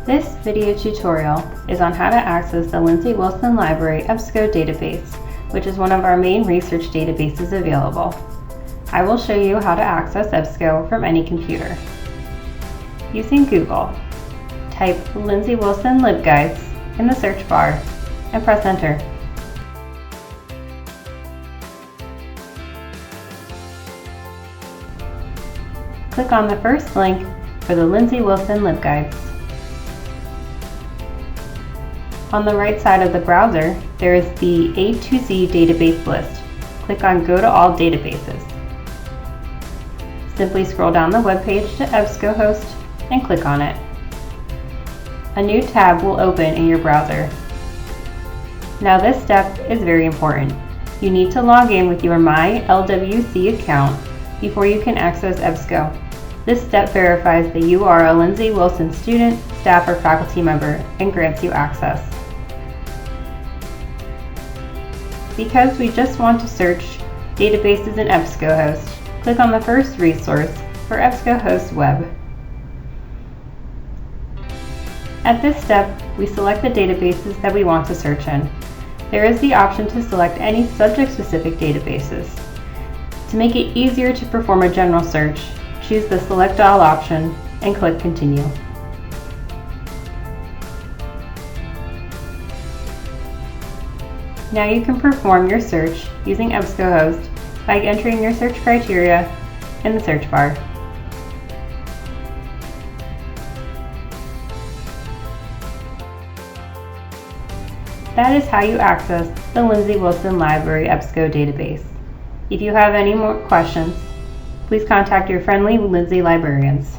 This video tutorial is on how to access the Lindsey Wilson Library EBSCO database, which is one of our main research databases available. I will show you how to access EBSCO from any computer. Using Google, type Lindsey Wilson LibGuides in the search bar and press enter. Click on the first link for the Lindsey Wilson LibGuides. On the right side of the browser, there is the A to Z database list. Click on Go to All Databases. Simply scroll down the web page to EBSCOhost and click on it. A new tab will open in your browser. Now this step is very important. You need to log in with your My LWC account before you can access EBSCO. This step verifies that you are a Lindsey Wilson student, staff, or faculty member and grants you access. Because we just want to search databases in EBSCOhost, click on the first resource for EBSCOhost Web. At this step, we select the databases that we want to search in. There is the option to select any subject-specific databases. To make it easier to perform a general search, choose the Select All option and click Continue. Now you can perform your search using EBSCOhost by entering your search criteria in the search bar. That is how you access the Lindsey Wilson Library EBSCO database. If you have any more questions, please contact your friendly Lindsey librarians.